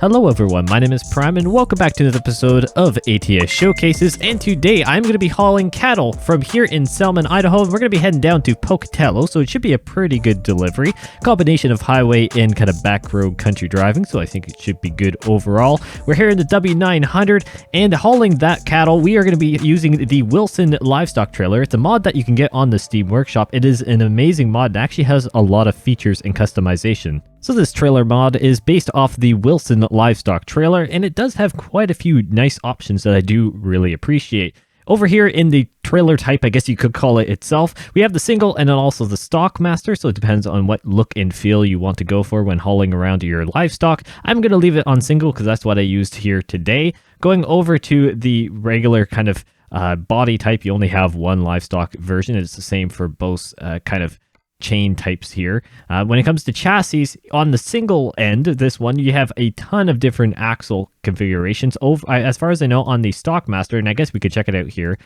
Hello everyone, my name is Prime and welcome back to another episode of ATS Showcases, and today I'm going to be hauling cattle from here in Selman, Idaho, and we're going to be heading down to Pocatello, so it should be a pretty good delivery. Combination of highway and kind of back road country driving, so I think it should be good overall. We're here in the W900 and hauling that cattle. We are going to be using the Wilson Livestock Trailer. It's a mod that you can get on the Steam Workshop. It is an amazing mod and actually has a lot of features and customization. So this trailer mod is based off the Wilson Livestock Trailer, and it does have quite a few nice options that I do really appreciate. Over here in the trailer type, I guess you could call it itself, we have the single and then also the stock master, so it depends on what look and feel you want to go for when hauling around your livestock. I'm going to leave it on single because that's what I used here today. Going over to the regular kind of body type, you only have one livestock version. It's the same for both kind of chain types here. When it comes to chassis, on the single end, this one, you have a ton of different axle configurations. As far as I know, on the Stockmaster, and I guess we could check it out here,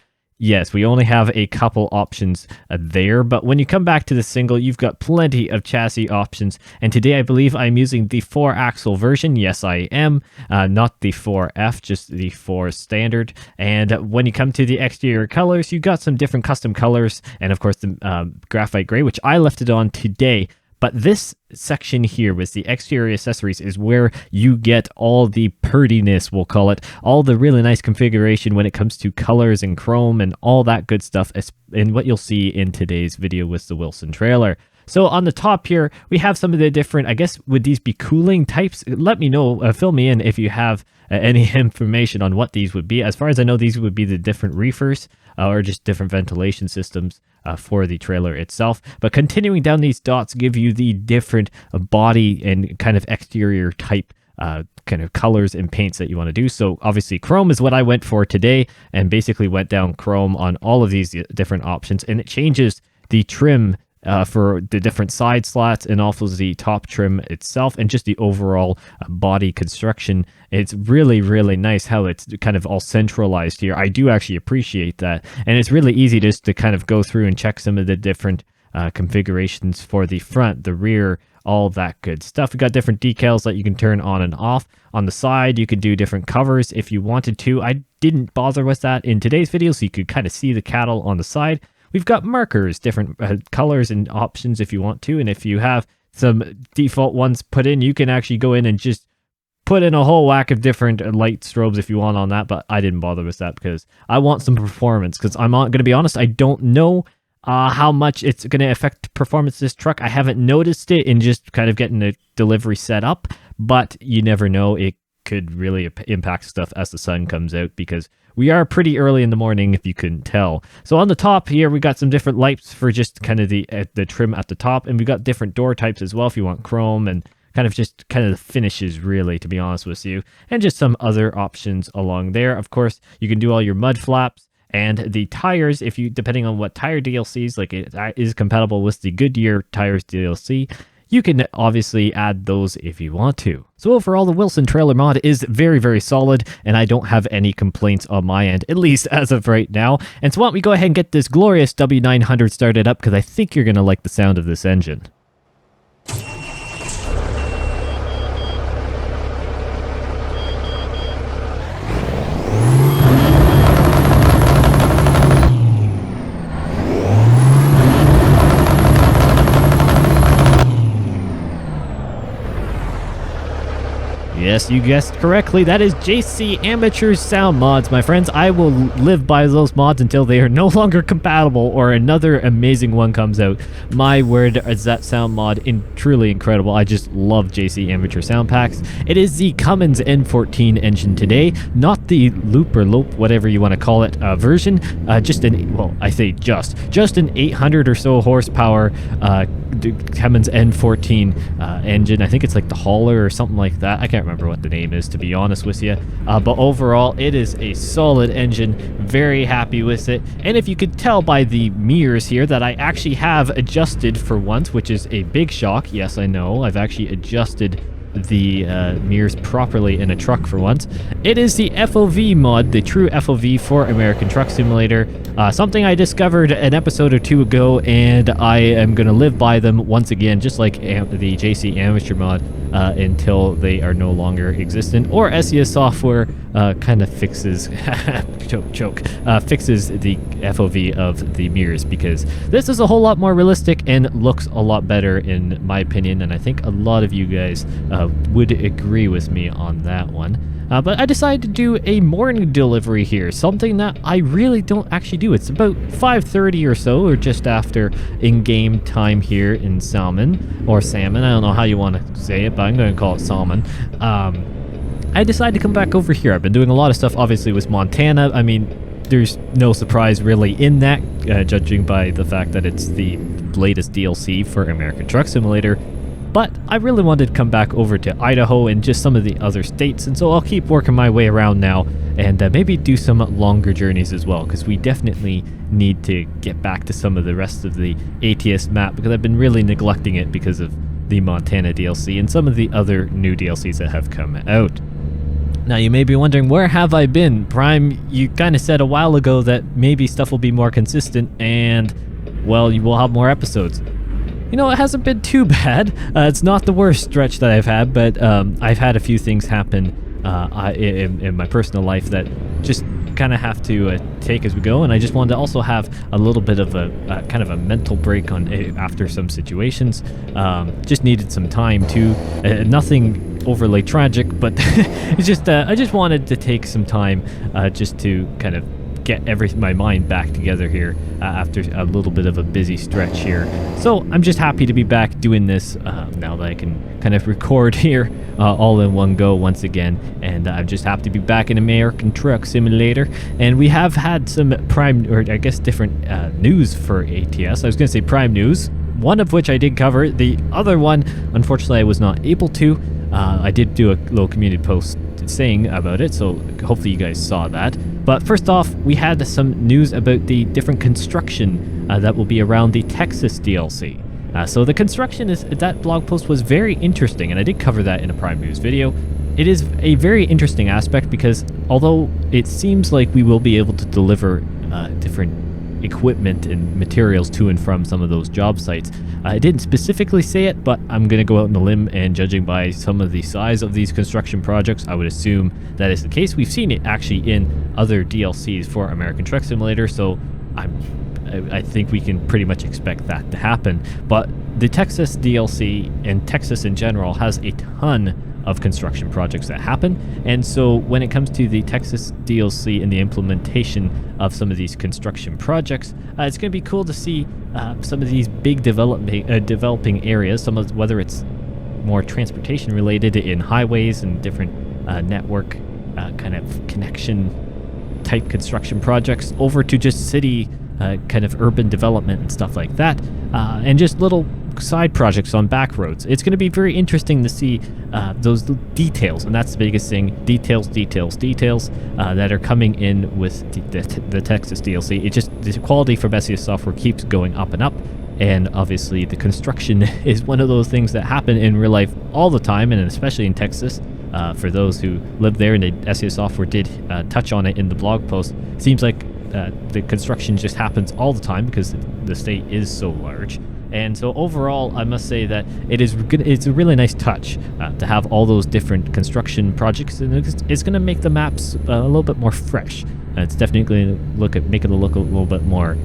yes, we only have a couple options there, but when you come back to the single, you've got plenty of chassis options, and today I believe I'm using the 4-axle version. Yes, I am. Not the 4F, just the 4 standard. And when you come to the exterior colors, you've got some different custom colors, and of course the graphite gray, which I left it on today. But this section here with the exterior accessories is where you get all the prettiness, we'll call it, all the really nice configuration when it comes to colors and chrome and all that good stuff, and what you'll see in today's video with the Wilson trailer. So on the top here, we have some of the different, I guess, would these be cooling types? Let me know, fill me in if you have any information on what these would be. As far as I know, these would be the different reefers or just different ventilation systems for the trailer itself. But continuing down these dots give you the different body and kind of exterior type kind of colors and paints that you want to do. So obviously chrome is what I went for today, and basically went down chrome on all of these different options, and it changes the trim for the different side slats and also the top trim itself and just the overall body construction. It's really, really nice how it's kind of all centralized here. I do actually appreciate that, and it's really easy just to kind of go through and check some of the different configurations for the front, the rear, all that good stuff. We got different decals that you can turn on and off. On the side, you could do different covers if you wanted to. I didn't bother with that in today's video, so you could kind of see the cattle on the side. We've got markers, different colors and options if you want to, and if you have some default ones put in, you can actually go in and just put in a whole whack of different light strobes if you want on that, but I didn't bother with that because I want some performance, because I'm going to be honest, I don't know how much it's going to affect performance of this truck. I haven't noticed it in just kind of getting the delivery set up, but you never know. It could really impact stuff as the sun comes out, because we are pretty early in the morning if you couldn't tell. So on the top here, we got some different lights for just kind of the trim at the top, and we got different door types as well if you want chrome, and kind of the finishes, really, to be honest with you, and just some other options along there. Of course, you can do all your mud flaps and the tires, if you, depending on what tire DLCs, like it is compatible with the Goodyear tires DLC. You can obviously add those if you want to. So overall, the Wilson trailer mod is very, very solid, and I don't have any complaints on my end, at least as of right now. And so why don't we go ahead and get this glorious W900 started up, because I think you're going to like the sound of this engine. Yes, you guessed correctly. That is JC Amateur Sound Mods, my friends. I will live by those mods until they are no longer compatible or another amazing one comes out. My word, is that sound mod truly incredible. I just love JC Amateur Sound Packs. It is the Cummins N14 engine today, not the Loop or Lope, whatever you want to call it, version. Just an 800 or so horsepower Cummins N14 engine. I think it's like the Hauler or something like that. I can't remember what the name is, to be honest with you, but overall it is a solid engine. Very happy with it, and if you could tell by the mirrors here that I actually have adjusted for once, which is a big shock. Yes, I know, I've actually adjusted the mirrors properly in a truck for once. It is the FOV mod, the true FOV for American Truck Simulator. Something I discovered an episode or two ago, and I am going to live by them once again, just like the JC Amateur mod, until they are no longer existent, or SES software kind of fixes fixes the FOV of the mirrors, because this is a whole lot more realistic and looks a lot better in my opinion, and I think a lot of you guys would agree with me on that one. But I decided to do a morning delivery here, something that I really don't actually do. It's about 5:30 or so, or just after in-game time here in Salmon, or Salmon, I don't know how you want to say it, but I'm going to call it Salmon. I decided to come back over here. I've been doing a lot of stuff, obviously, with Montana. I mean, there's no surprise really in that, judging by the fact that it's the latest DLC for American Truck Simulator. But I really wanted to come back over to Idaho and just some of the other states, and so I'll keep working my way around now, and maybe do some longer journeys as well, because we definitely need to get back to some of the rest of the ATS map, because I've been really neglecting it because of the Montana DLC and some of the other new DLCs that have come out. Now you may be wondering, where have I been? Prime, you kind of said a while ago that maybe stuff will be more consistent and, well, you will have more episodes. You know, it hasn't been too bad. It's not the worst stretch that I've had, but I've had a few things happen in my personal life that just kind of have to take as we go, and I just wanted to also have a little bit of a kind of a mental break on after some situations. Just needed some time too. Nothing overly tragic, but it's just I just wanted to take some time just to kind of get my mind back together here after a little bit of a busy stretch here. So I'm just happy to be back doing this now that I can kind of record here all in one go once again, and I'm just happy to be back in American Truck Simulator. And we have had some prime, or I guess different news for ATS. I was going to say prime news, one of which I did cover. The other one, unfortunately, I was not able to. I did do a little community post saying about it, so hopefully you guys saw that. But first off, we had some news about the different construction that will be around the Texas DLC. So the construction that blog post was very interesting, and I did cover that in a Prime News video. It is a very interesting aspect because although it seems like we will be able to deliver different equipment and materials to and from some of those job sites, I didn't specifically say it, but I'm going to go out on a limb, and judging by some of the size of these construction projects, I would assume that is the case. We've seen it actually in other DLCs for American Truck Simulator, so I think we can pretty much expect that to happen. But the Texas DLC and Texas in general has a ton of construction projects that happen, and so when it comes to the Texas DLC and the implementation of some of these construction projects, it's going to be cool to see some of these big developing areas, some of whether it's more transportation related in highways and different network kind of connection type construction projects, over to just city kind of urban development and stuff like that, and just little side projects on back roads. It's going to be very interesting to see those details, and that's the biggest thing, details that are coming in with the Texas DLC. It just, the quality from SES software keeps going up and up, and obviously the construction is one of those things that happen in real life all the time, and especially in Texas. For those who live there, and the SES software did touch on it in the blog post, it seems like the construction just happens all the time because the state is so large. And so overall, I must say that it's a really nice touch to have all those different construction projects, and it's going to make the maps a little bit more fresh. It's definitely make it look a little bit more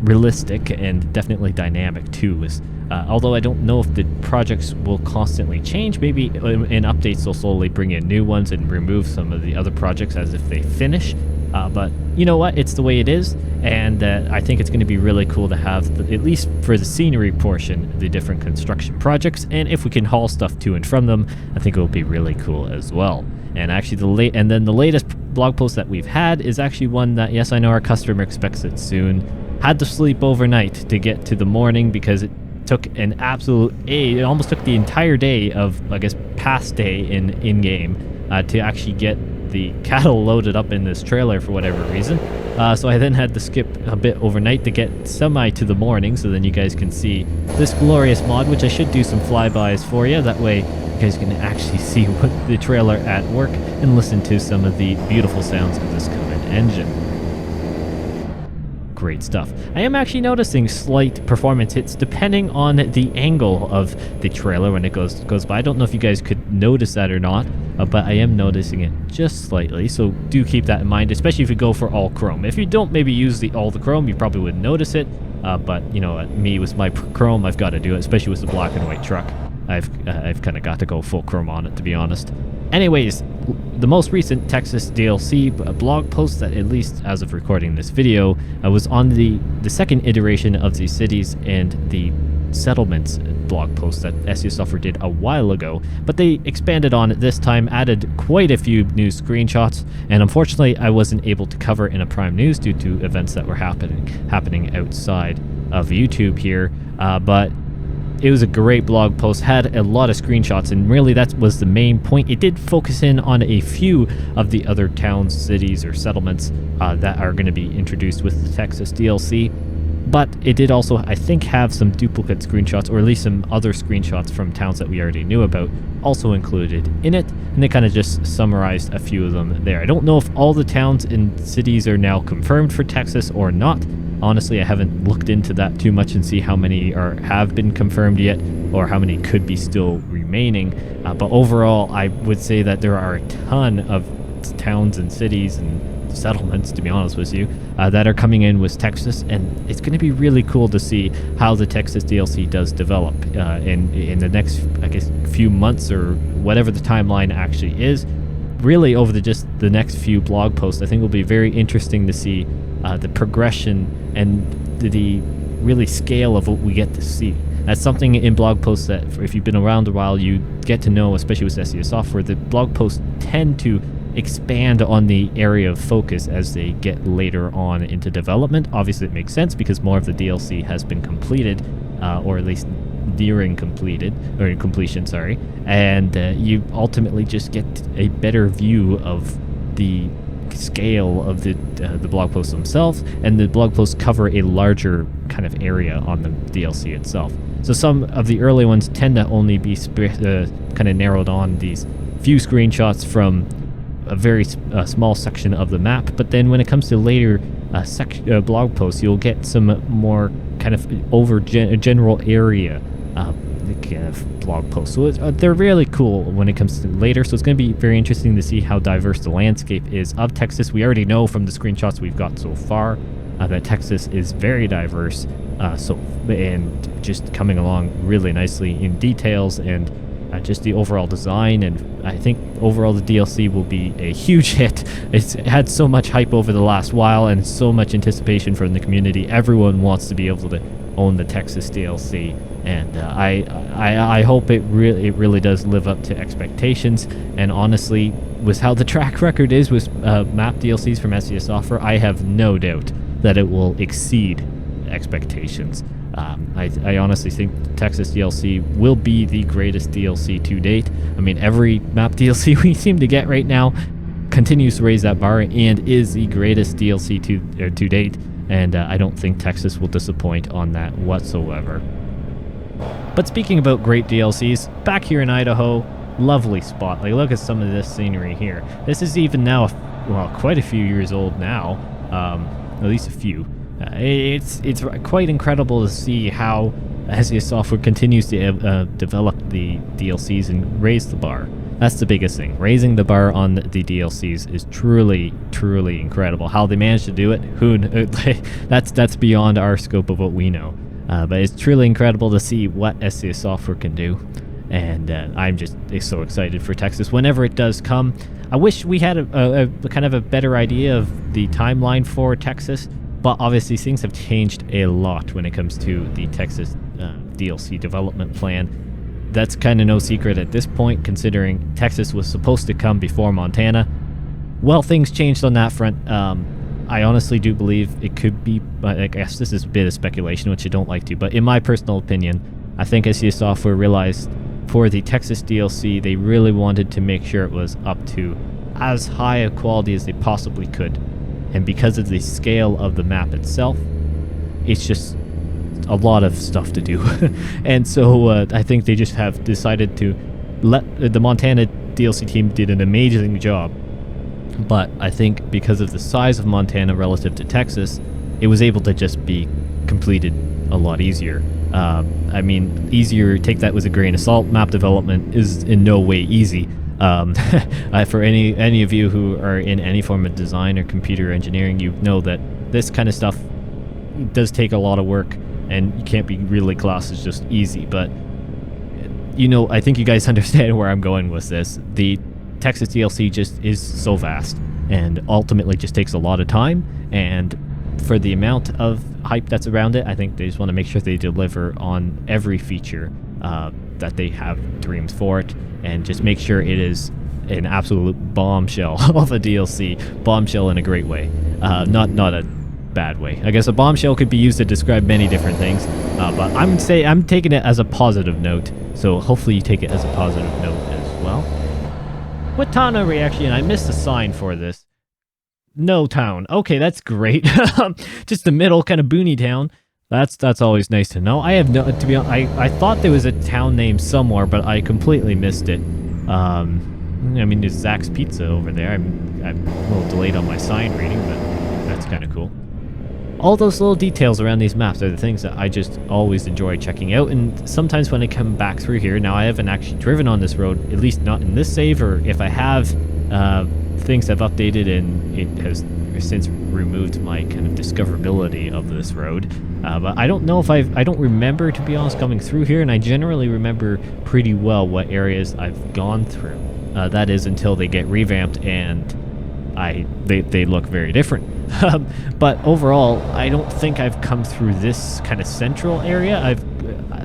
realistic and definitely dynamic too. Although I don't know if the projects will constantly change, maybe in updates they'll slowly bring in new ones and remove some of the other projects as if they finish. But you know what, it's the way it is, and I think it's going to be really cool to have, at least for the scenery portion, the different construction projects, and if we can haul stuff to and from them, I think it will be really cool as well. And actually the latest blog post that we've had is actually one that, yes, I know our customer expects it soon. Had to sleep overnight to get to the morning because it took it almost took the entire day of, I guess, past day in-game to actually get the cattle loaded up in this trailer for whatever reason. So I then had to skip a bit overnight to get semi to the morning, so then you guys can see this glorious mod, which I should do some flybys for you. That way you guys can actually see what the trailer at work and listen to some of the beautiful sounds of this Kallen engine. Great stuff. I am actually noticing slight performance hits depending on the angle of the trailer when it goes by. I don't know if you guys could notice that or not, but I am noticing it just slightly, so do keep that in mind, especially if you go for all chrome. If you don't maybe use all the chrome, you probably wouldn't notice it, but you know, me with my chrome, I've got to do it, especially with the black and white truck. I've kind of got to go full chrome on it, to be honest. Anyways, the most recent Texas DLC blog post that, at least as of recording this video, was on the second iteration of the cities and the settlements blog post that SES Software did a while ago, but they expanded on it this time, added quite a few new screenshots, and unfortunately I wasn't able to cover in a Prime News due to events that were happening outside of YouTube here, but it was a great blog post, had a lot of screenshots, and really that was the main point. It did focus in on a few of the other towns, cities, or settlements that are going to be introduced with the Texas DLC. But it did also, I think, have some duplicate screenshots, or at least some other screenshots from towns that we already knew about, also included in it, and they kind of just summarized a few of them there. I don't know if all the towns and cities are now confirmed for Texas or not. Honestly, I haven't looked into that too much and see how many have been confirmed yet, or how many could be still remaining. But overall, I would say that there are a ton of towns and cities and settlements, to be honest with you, that are coming in with Texas, and it's going to be really cool to see how the Texas DLC does develop in the next, I guess, few months, or whatever the timeline actually is. Really, over the next few blog posts, I think it will be very interesting to see the progression and the really scale of what we get to see. That's something in blog posts that, if you've been around a while, you get to know, especially with SES Software. The blog posts tend to expand on the area of focus as they get later on into development. Obviously, it makes sense because more of the DLC has been completed, or at least nearing completion, sorry, and you ultimately just get a better view of the scale of the blog posts themselves, and the blog posts cover a larger kind of area on the DLC itself. So some of the early ones tend to only be kind of narrowed on these few screenshots from a very small section of the map, but then when it comes to later blog posts, you'll get some more kind of over general area kind of blog posts. So they're really cool when it comes to later, so it's going to be very interesting to see how diverse the landscape is of Texas. We already know from the screenshots we've got so far that Texas is very diverse, and just coming along really nicely in details and just the overall design, and I think overall the DLC will be a huge hit. It's had so much hype over the last while and so much anticipation from the community. Everyone wants to be able to own the Texas DLC, and I hope it really does live up to expectations. And honestly, with how the track record is with map DLCs from SES Software, I have no doubt that it will exceed expectations. I honestly think Texas DLC will be the greatest DLC to date. I mean, every map DLC we seem to get right now continues to raise that bar and is the greatest DLC to date, and I don't think Texas will disappoint on that whatsoever. But speaking about great DLCs, back here in Idaho, lovely spot. Like, look at some of this scenery here. This is even now, well, quite a few years old now, at least a few. It's quite incredible to see how SES Software continues to develop the DLCs and raise the bar. That's the biggest thing. Raising the bar on the DLCs is truly, truly incredible. How they managed to do it, that's beyond our scope of what we know. But it's truly incredible to see what SES Software can do. And I'm just so excited for Texas whenever it does come. I wish we had a kind of a better idea of the timeline for Texas. But obviously things have changed a lot when it comes to the Texas DLC development plan. That's kind of no secret at this point, considering Texas was supposed to come before Montana. Well, things changed on that front. I honestly do believe it could be, I guess this is a bit of speculation, which I don't like to, but in my personal opinion, I think SES Software realized for the Texas DLC, they really wanted to make sure it was up to as high a quality as they possibly could. And because of the scale of the map itself, it's just a lot of stuff to do. And so I think they just have decided to let the Montana DLC team did an amazing job. But I think because of the size of Montana relative to Texas, it was able to just be completed a lot easier. I mean, easier, take that with a grain of salt. Map development is in no way easy. For any of you who are in any form of design or computer engineering, you know that this kind of stuff does take a lot of work, and you can't be really classed as just easy. But, you know, I think you guys understand where I'm going with this. The Texas DLC just is so vast, and ultimately just takes a lot of time, and for the amount of hype that's around it, I think they just want to make sure they deliver on every feature that they have dreams for it, and just make sure it is an absolute bombshell of a DLC. Bombshell in a great way, not a bad way. I guess a bombshell could be used to describe many different things, but I'm taking it as a positive note, so hopefully you take it as a positive note as well. What town are we actually in? I missed the sign for this. No town. Okay, that's great. Just the middle kind of boony town. That's always nice to know. I have no, to be honest, I thought there was a town name somewhere, but I completely missed it. I mean, there's Zach's Pizza over there. I'm a little delayed on my sign reading, but that's kind of cool. All those little details around these maps are the things that I just always enjoy checking out, and sometimes when I come back through here, now I haven't actually driven on this road, at least not in this save, or if I have, things have updated and it has since removed my kind of discoverability of this road. But I don't know if I don't remember, to be honest, coming through here, and I generally remember pretty well what areas I've gone through. That is until they get revamped and they look very different. But overall, I don't think I've come through this kind of central area.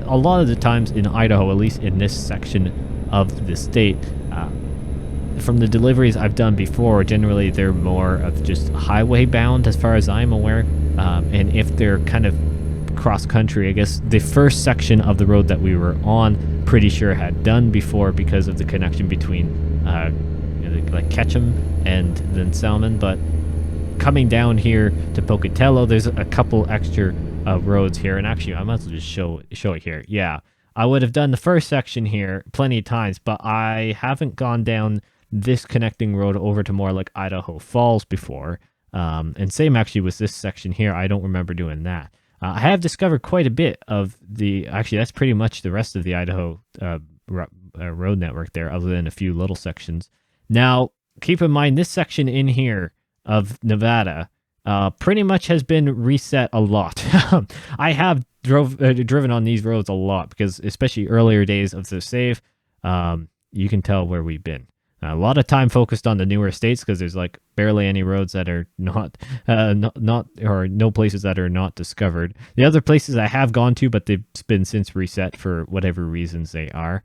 A lot of the times in Idaho, at least in this section of the state, from the deliveries I've done before, generally they're more of just highway bound as far as I'm aware. And if they're kind of cross country, I guess the first section of the road that we were on, pretty sure had done before because of the connection between like Ketchum and then Salmon. But coming down here to Pocatello, there's a couple extra roads here, and actually I might as well just show it here. Yeah, I would have done the first section here plenty of times, but I haven't gone down this connecting road over to more like Idaho Falls before. And same actually with this section here. I don't remember doing that. I have discovered quite a bit of actually that's pretty much the rest of the Idaho road network there, other than a few little sections. Now, keep in mind, this section in here of Nevada pretty much has been reset a lot. I have driven on these roads a lot, because especially earlier days of the save, you can tell where we've been. A lot of time focused on the newer states, because there's like barely any roads that are not or no places that are not discovered. The other places I have gone to, but they've been since reset for whatever reasons they are.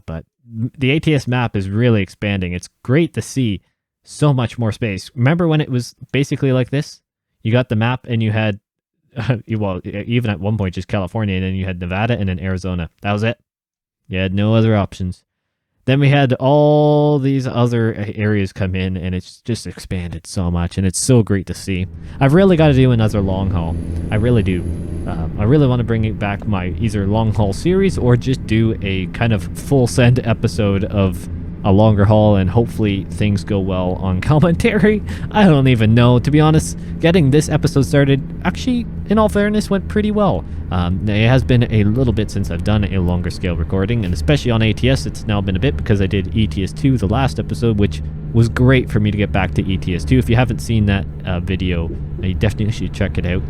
But the ATS map is really expanding. It's great to see so much more space. Remember when it was basically like this? You got the map and you had, well, even at one point just California, and then you had Nevada and then Arizona. That was it. You had no other options. Then we had all these other areas come in, and it's just expanded so much, and it's so great to see. I've really got to do another long haul. I really do. I really want to bring it back my either long haul series, or just do a kind of full send episode of a longer haul, and hopefully things go well on commentary. I don't even know, to be honest. Getting this episode started, actually, in all fairness, went pretty well. It has been a little bit since I've done a longer scale recording, and especially on ATS, it's now been a bit, because I did ETS2 the last episode, which was great for me to get back to ETS2. If you haven't seen that video, you definitely should check it out.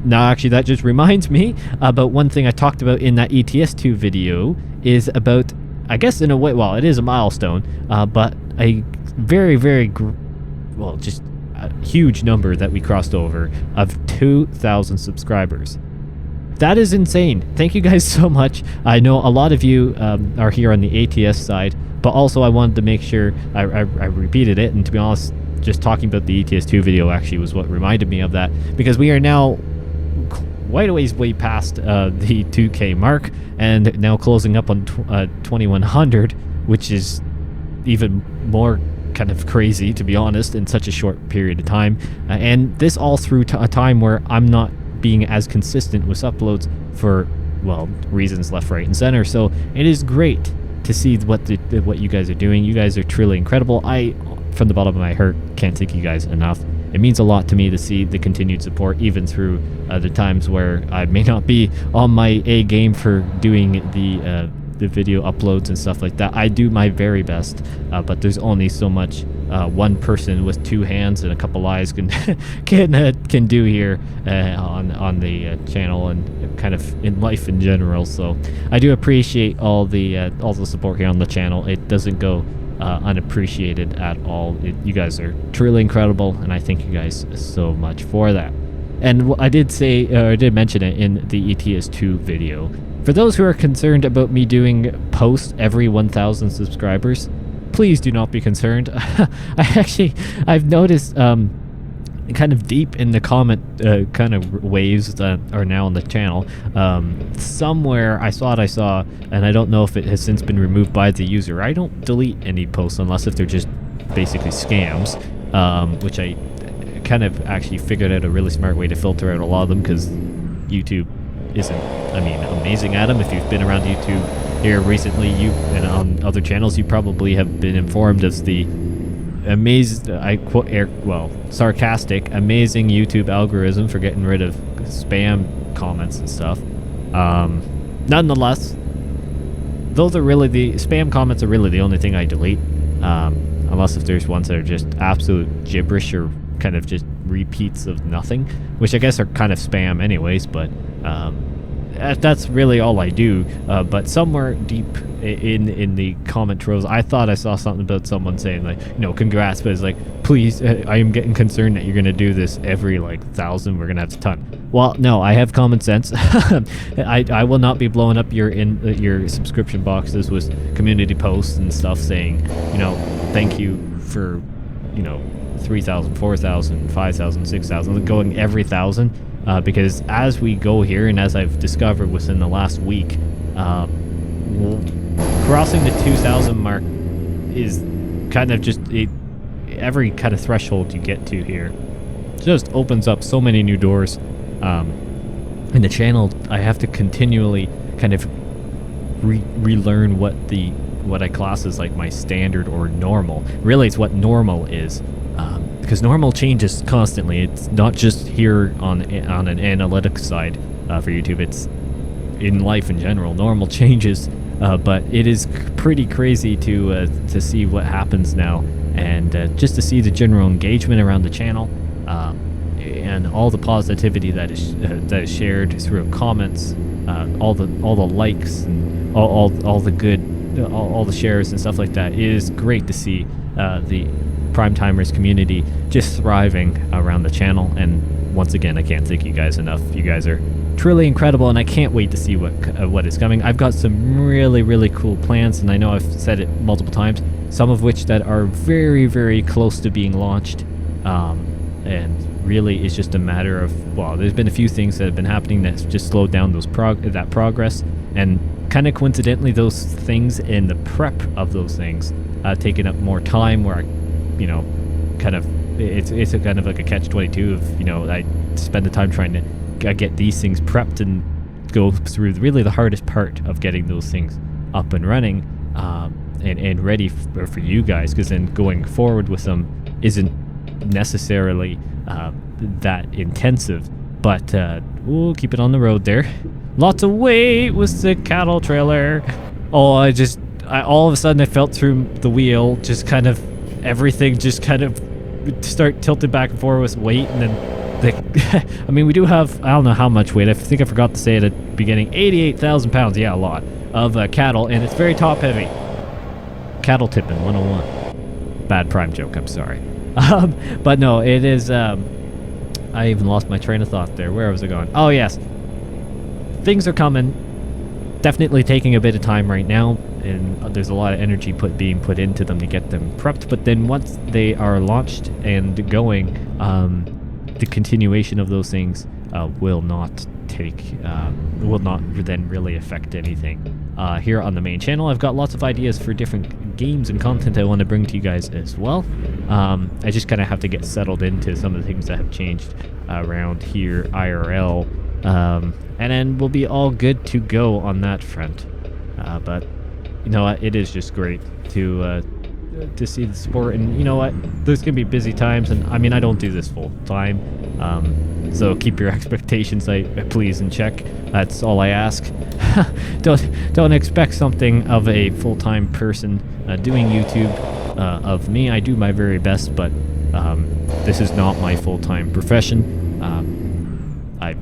Now, actually, that just reminds me about one thing I talked about in that ETS2 video, is about, I guess in a way, well, it is a milestone, but a very, very, just a huge number that we crossed over of 2,000 subscribers. That is insane. Thank you guys so much. I know a lot of you are here on the ATS side, but also I wanted to make sure I repeated it, and to be honest, just talking about the ETS2 video actually was what reminded me of that, because we are now quite a ways way past the 2K mark, and now closing up on 2100, which is even more kind of crazy, to be honest, in such a short period of time. And this all through a time where I'm not being as consistent with uploads for, well, reasons left, right, and center. So it is great to see what you guys are doing. You guys are truly incredible. I, from the bottom of my heart, can't thank you guys enough. It means a lot to me to see the continued support, even through the times where I may not be on my A game for doing the video uploads and stuff like that. I do my very best, but there's only so much one person with two hands and a couple eyes can do here on the channel and kind of in life in general. So I do appreciate all the support here on the channel. It doesn't go unappreciated at all. You guys are truly incredible, and I thank you guys so much for that. And I did say, or I did mention it in the ATS 2 video. For those who are concerned about me doing posts every 1,000 subscribers, please do not be concerned. I've noticed kind of deep in the comment kind of waves that are now on the channel, somewhere I saw, and I don't know if it has since been removed by the user. I don't delete any posts unless if they're just basically scams, which I kind of actually figured out a really smart way to filter out a lot of them, because YouTube isn't, I mean, amazing at them. If you've been around YouTube here recently, you and on other channels, you probably have been informed as the sarcastic, amazing YouTube algorithm for getting rid of spam comments and stuff. Nonetheless, those are really the spam comments are really the only thing I delete, unless if there's ones that are just absolute gibberish or kind of just repeats of nothing, which I guess are kind of spam anyways, but that's really all I do. But somewhere deep in the comment trolls, I thought I saw something about someone saying, like, you know, congrats, but it's like, please, I am getting concerned that you're going to do this every, like, 1,000. We're going to have to ton. Well, no, I have common sense. I will not be blowing up your subscription boxes with community posts and stuff saying, you know, thank you for, you know, 3,000, 4,000, 5,000, 6,000, going every 1,000. Because as we go here, and as I've discovered within the last week, crossing the 2,000 mark is kind of just every kind of threshold you get to here just opens up so many new doors. In the channel, I have to continually kind of relearn what I class as like my standard or normal. Really, it's what normal is. Because normal changes constantly. It's not just here on an analytics side for YouTube. It's in life in general. Normal changes, but it is pretty crazy to see what happens now, and just to see the general engagement around the channel, and all the positivity that is shared through comments, all the likes and all the good, all the shares and stuff like that. It is great to see the Prime Timers community just thriving around the channel. And once again, I can't thank you guys enough. You guys are truly incredible, and I can't wait to see what is coming. I've got some really cool plans, and I know I've said it multiple times, some of which that are very close to being launched, and really it's just a matter of, well, there's been a few things that have been happening that's just slowed down that progress, and kind of coincidentally those things and the prep of those things taking up more time, where I, you know, kind of, it's a kind of like a catch-22 of, you know, I spend the time trying to get these things prepped and go through really the hardest part of getting those things up and running, and ready for you guys, because then going forward with them isn't necessarily that intensive, but we'll keep it on the road there. Lots of weight with the cattle trailer. Oh, I all of a sudden I felt through the wheel, just kind of everything just kind of start tilted back and forth with weight, and then I mean, we do have, I don't know how much weight, I think I forgot to say at the beginning, 88,000 pounds, yeah, a lot of cattle, and it's very top heavy. Cattle tipping 101. Bad Prime joke, I'm sorry. But no, it is, I even lost my train of thought there. Where was I going? Oh yes, things are coming. Definitely taking a bit of time right now, and there's a lot of energy being put into them to get them prepped, but then once they are launched and going, the continuation of those things will not then really affect anything. Here on the main channel, I've got lots of ideas for different games and content I want to bring to you guys as well. I just kind of have to get settled into some of the things that have changed around here IRL, and then we'll be all good to go on that front. But you know what, it is just great to see the sport. And you know what, there's gonna be busy times, and I mean, I don't do this full time, so keep your expectations please in check. That's all I ask. don't expect something of a full-time person doing YouTube of me. I do my very best, but this is not my full-time profession. I've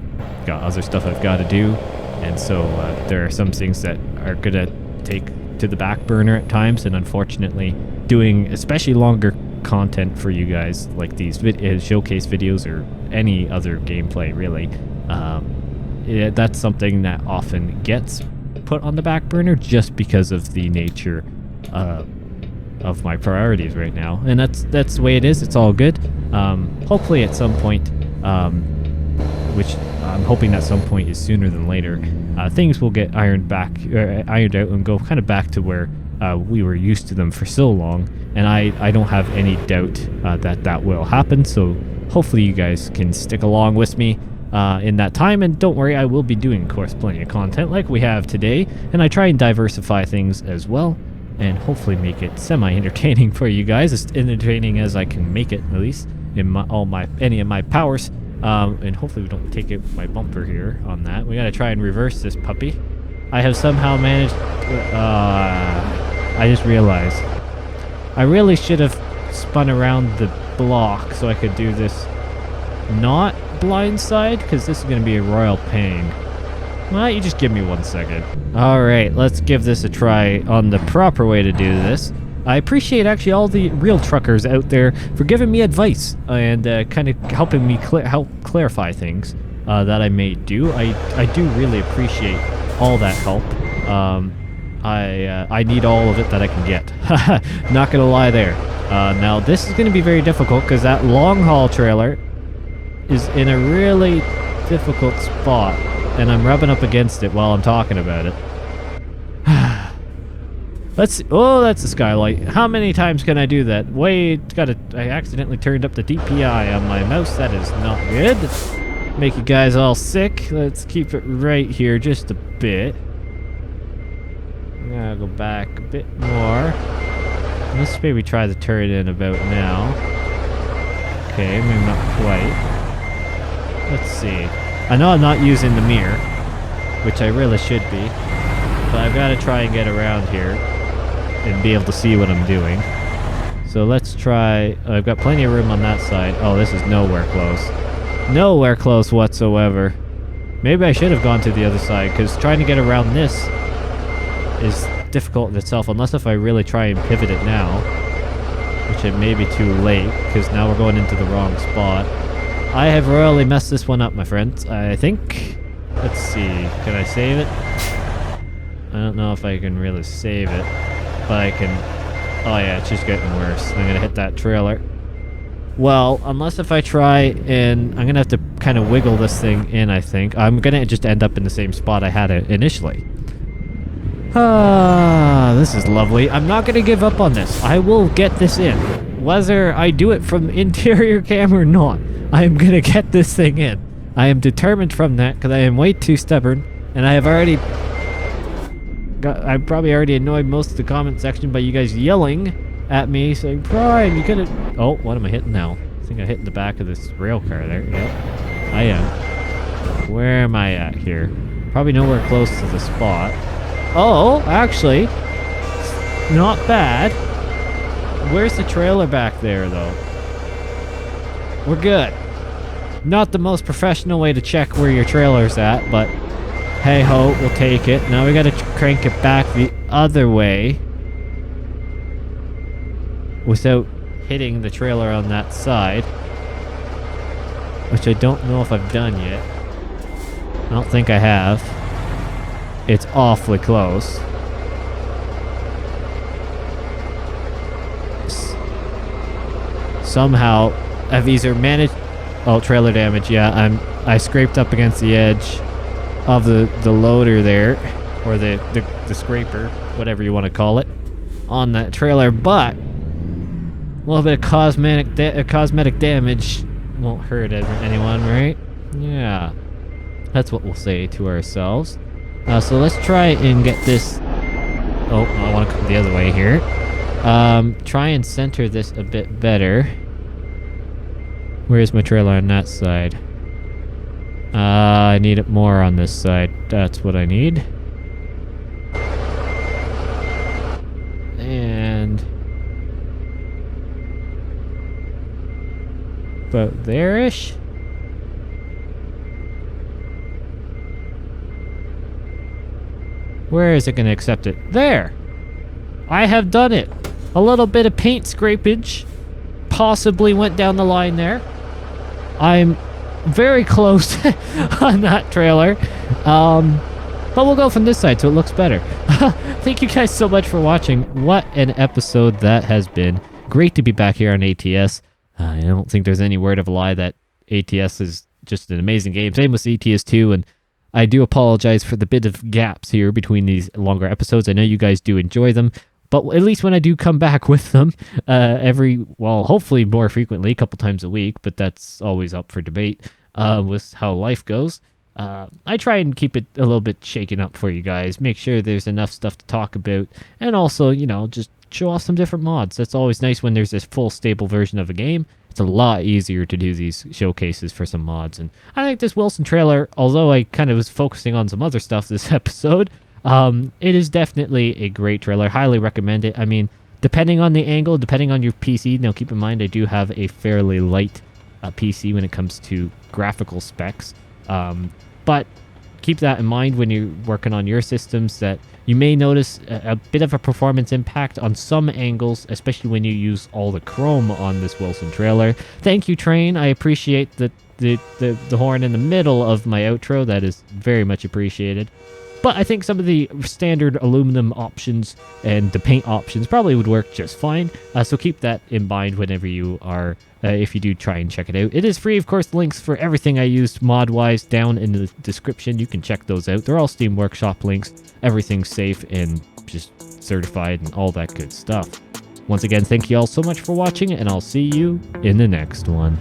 got other stuff I've got to do, and so there are some things that are gonna take to the back burner at times, and unfortunately doing especially longer content for you guys like these showcase videos or any other gameplay really, that's something that often gets put on the back burner just because of the nature of my priorities right now, and that's the way it is. It's all good. Hopefully at some point, which I'm hoping that some point is sooner than later, things will get ironed out and go kind of back to where we were used to them for so long, and I don't have any doubt that will happen. So hopefully you guys can stick along with me in that time, and don't worry, I will be doing, of course, plenty of content like we have today, and I try and diversify things as well, and hopefully make it semi-entertaining for you guys, as entertaining as I can make it, at least in any of my powers. And hopefully we don't take it my bumper here on that. We gotta try and reverse this puppy. I have somehow managed. I just realized I really should have spun around the block so I could do this not blindside, because this is gonna be a royal pain. Well, you just give me 1 second. All right, let's give this a try on the proper way to do this. I appreciate actually all the real truckers out there for giving me advice and kind of helping me help clarify things that I may do. I do really appreciate all that help. I need all of it that I can get. Not gonna lie there. Now this is gonna be very difficult because that long haul trailer is in a really difficult spot, and I'm rubbing up against it while I'm talking about it. Let's see. Oh, that's the skylight. How many times can I do that? Wait, I accidentally turned up the DPI on my mouse. That is not good. Make you guys all sick. Let's keep it right here just a bit. I'm gonna go back a bit more. Let's maybe try to turn it in about now. Okay, maybe not quite. Let's see. I know I'm not using the mirror, which I really should be, but I've got to try and get around here and be able to see what I'm doing. So let's try. I've got plenty of room on that side. Oh, this is nowhere close. Nowhere close whatsoever. Maybe I should have gone to the other side, because trying to get around this is difficult in itself, unless if I really try and pivot it now, which it may be too late, because now we're going into the wrong spot. I have royally messed this one up, my friends, I think. Let's see. Can I save it? I don't know if I can really save it, but I can. Oh yeah, it's just getting worse. I'm gonna hit that trailer. Well, unless if I try and I'm gonna have to kind of wiggle this thing in, I think. I'm gonna just end up in the same spot I had it initially. Ah, this is lovely. I'm not gonna give up on this. I will get this in. Whether I do it from interior cam or not, I am gonna get this thing in. I am determined from that, because I am way too stubborn, and I have already I've probably already annoyed most of the comment section by you guys yelling at me, saying, Prime, you could've... Oh, what am I hitting now? I think I hit the back of this rail car there. Yep, I am. Where am I at here? Probably nowhere close to the spot. Oh, actually, not bad. Where's the trailer back there, though? We're good. Not the most professional way to check where your trailer's at, but hey ho, we'll take it. Now we gotta crank it back the other way without hitting the trailer on that side, which I don't know if I've done yet. I don't think I have. It's awfully close. Somehow I've either managed... Oh, trailer damage. Yeah, I scraped up against the edge of the loader there, or the scraper, whatever you want to call it, on that trailer, but a little bit of cosmetic damage won't hurt anyone, right? Yeah, that's what we'll say to ourselves. So let's try and get this. Oh, I want to come the other way here. Try and center this a bit better. Where's my trailer on that side? I need it more on this side. That's what I need. And about there-ish. Where is it going to accept it? There! I have done it. A little bit of paint scrapage possibly went down the line there. I'm very close on that trailer. But we'll go from this side so it looks better. Thank you guys so much for watching. What an episode that has been. Great to be back here on ATS. I don't think there's any word of a lie that ATS is just an amazing game. Same with ATS 2, and I do apologize for the bit of gaps here between these longer episodes. I know you guys do enjoy them, but at least when I do come back with them hopefully more frequently, a couple times a week, but that's always up for debate with how life goes. I try and keep it a little bit shaken up for you guys, make sure there's enough stuff to talk about, and also, just show off some different mods. That's always nice when there's this full stable version of a game. It's a lot easier to do these showcases for some mods. And I think this Wilson trailer, although I kind of was focusing on some other stuff this episode, it is definitely a great trailer. Highly recommend it. I mean, depending on the angle, depending on your PC, now keep in mind I do have a fairly light PC when it comes to graphical specs. But keep that in mind when you're working on your systems, that you may notice a bit of a performance impact on some angles, especially when you use all the chrome on this Wilson trailer. Thank you, Train. I appreciate the horn in the middle of my outro. That is very much appreciated. But I think some of the standard aluminum options and the paint options probably would work just fine. So keep that in mind whenever you are, if you do try and check it out. It is free, of course. Links for everything I used mod-wise down in the description. You can check those out. They're all Steam Workshop links. Everything's safe and just certified and all that good stuff. Once again, thank you all so much for watching, and I'll see you in the next one.